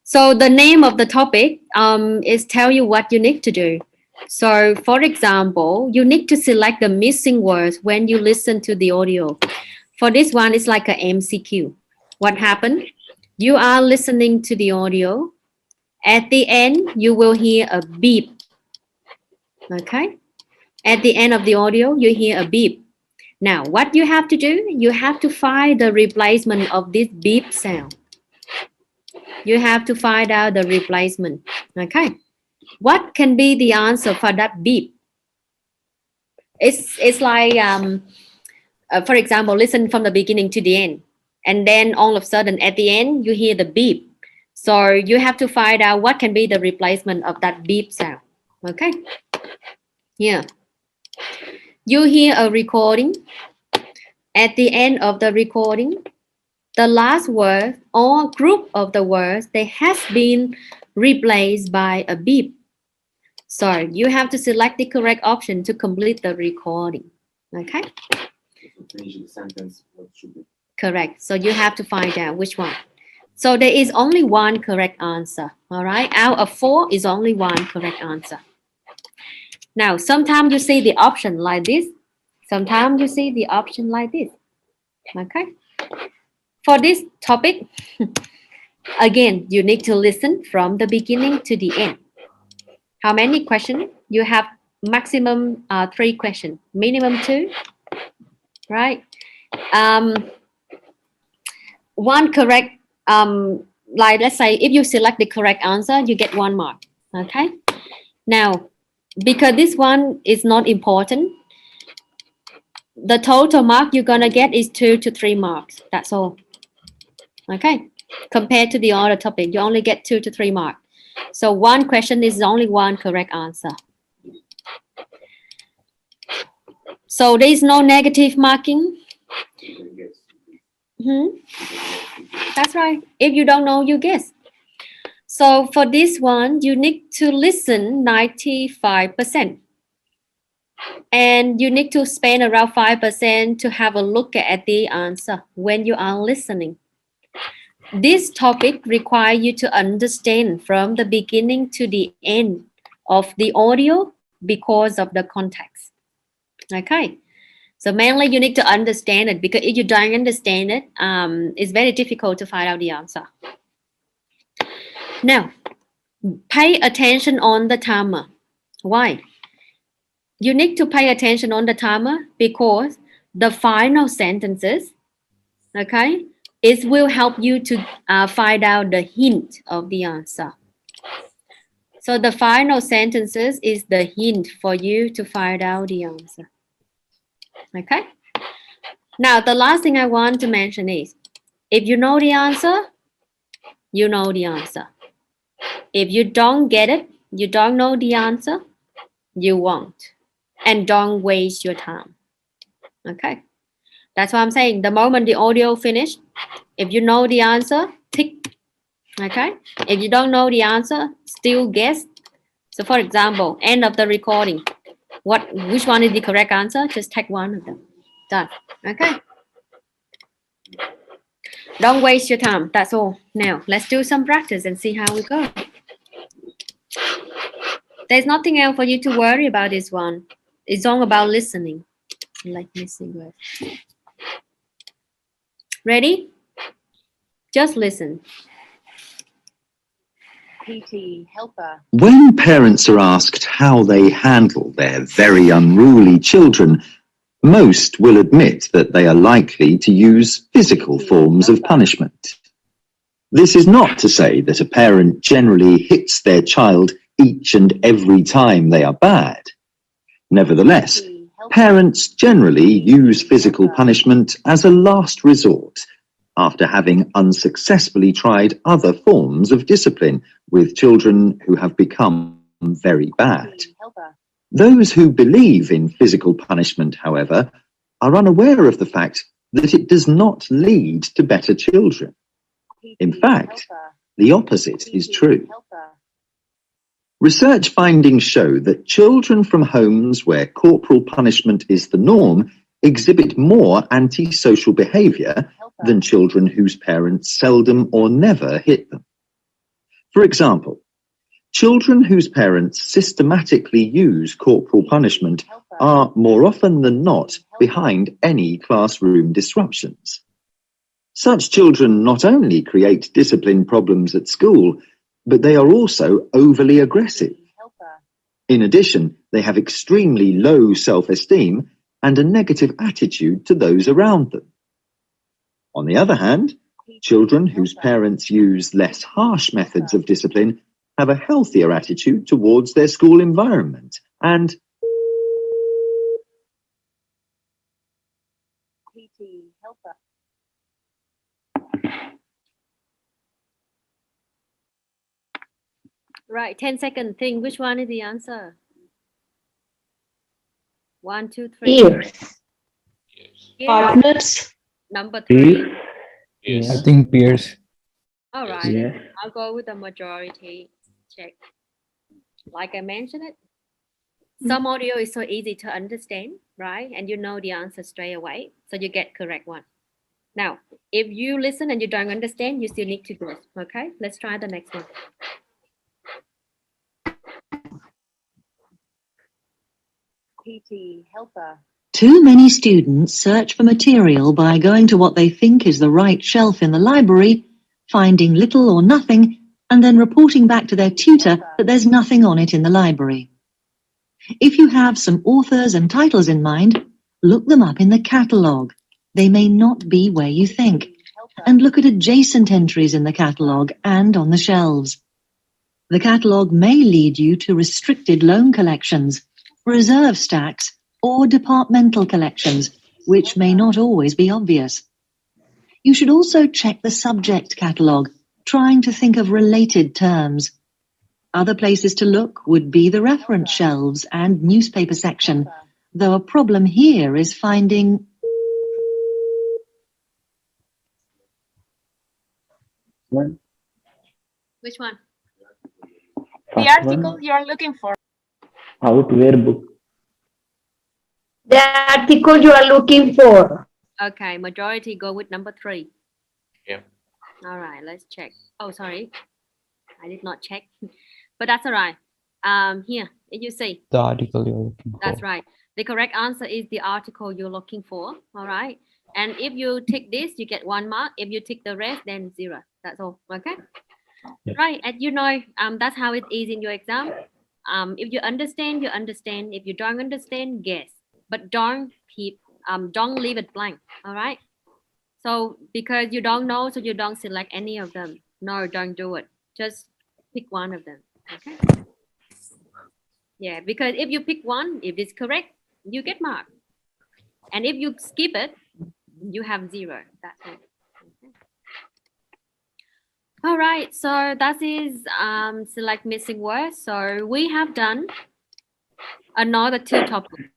So the name of the topic is tell you what you need to do. So for example, you need to select the missing words when you listen to the audio. For this one, it's like an MCQ. What happened? You are listening to the audio. At the end, you will hear a beep. Okay? At the end of the audio, you hear a beep. Now, what you have to do, you have to find the replacement of this beep sound. You have to find out the replacement. Okay? What can be the answer for that beep? It's like, for example, listen from the beginning to the end. And then all of a sudden, at the end, you hear the beep. So you have to find out what can be the replacement of that beep sound. Okay? Yeah. You hear a recording. At the end of the recording, the last word or group of the words, they has been replaced by a beep. So you have to select the correct option to complete the recording. Okay? Finish the sentence, what should be? Correct. So you have to find out which one. So there is only one correct answer. All right? Out of 4 is only one correct answer. Now, sometimes you see the option like this. Sometimes you see the option like this. Okay? For this topic, again, you need to listen from the beginning to the end. How many questions? You have maximum 3 questions, minimum 2, right? One correct, like let's say if you select the correct answer, you get 1 mark, okay? Now, because this one is not important, the total mark you're gonna get is 2 to 3 marks, that's all. Okay, compared to the other topic, you only get 2 to 3 marks. So one question is only one correct answer. So there is no negative marking. That's right. If you don't know, you guess. So for this one, you need to listen 95%. And you need to spend around 5% to have a look at the answer when you are listening. This topic requires you to understand from the beginning to the end of the audio because of the context. Okay, so mainly you need to understand it, because if you don't understand it, it's very difficult to find out the answer. Now, pay attention on the timer. Why? You need to pay attention on the timer because the final sentences, okay, it will help you to find out the hint of the answer. So the final sentences is the hint for you to find out the answer. Okay? Now, the last thing I want to mention is, if you know the answer, you know the answer. If you don't get it, you don't know the answer, you won't. And don't waste your time. Okay? That's what I'm saying. The moment the audio finished, if you know the answer, tick. Okay? If you don't know the answer, still guess. So for example, end of the recording. Which one is the correct answer? Just take one of them. Done. Okay? Don't waste your time. That's all. Now, let's do some practice and see how we go. There's nothing else for you to worry about this one. It's all about listening. Like missing words. Ready? Just listen. PT helper. When parents are asked how they handle their very unruly children, most will admit that they are likely to use physical forms of punishment. This is not to say that a parent generally hits their child each and every time they are bad. Nevertheless, parents generally use physical punishment as a last resort after having unsuccessfully tried other forms of discipline with children who have become very bad. Those who believe in physical punishment, however, are unaware of the fact that it does not lead to better children. In fact, the opposite is true. Research findings show that children from homes where corporal punishment is the norm exhibit more antisocial behavior than children whose parents seldom or never hit them. For example, children whose parents systematically use corporal punishment are more often than not behind any classroom disruptions. Such children not only create discipline problems at school, but they are also overly aggressive. In addition, they have extremely low self-esteem and a negative attitude to those around them. On the other hand, children whose parents use less harsh methods of discipline have a healthier attitude towards their school environment and PT helper. Right, 10 seconds. Think which one is the answer? 1, 2, 3. Peers. Yes. Partners. Number 3. Yes. I think peers. All Yes. right. Yes. I'll go with the majority. Check. Like I mentioned it, some audio is so easy to understand, right? And you know the answer straight away, so you get correct one. Now, if you listen and you don't understand, you still need to guess. Okay, let's try the next one. PT helper. Too many students search for material by going to what they think is the right shelf in the library, finding little or nothing, and then reporting back to their tutor that there's nothing on it in the library. If you have some authors and titles in mind, look them up in the catalogue. They may not be where you think. And look at adjacent entries in the catalogue and on the shelves. The catalogue may lead you to restricted loan collections, reserve stacks, or departmental collections, which may not always be obvious. You should also check the subject catalogue, trying to think of related terms. Other places to look would be the reference shelves and newspaper section, though a problem here is finding One. Which one? The First article one, you are looking for. how to wear book. The article you are looking for. Okay, majority go with number 3. Yeah. All right, let's check. Oh, sorry, I did not check, but that's all right. Here, you see, The article you're looking for. that's right. The correct answer is the article you're looking for. All right, and if you tick this, you get 1 mark. If you tick the rest, then 0. That's all. Okay. Yeah. Right, and you know, that's how it is in your exam. If you understand, you understand. If you don't understand, guess. But don't leave it blank. All right. So because you don't know, so you don't select any of them. No, don't do it. Just pick one of them. Okay. Yeah, because if you pick one, if it's correct, you get marked. And if you skip it, you have 0. That's it. Okay. All right, so that is select missing words. So we have done another 2 topics.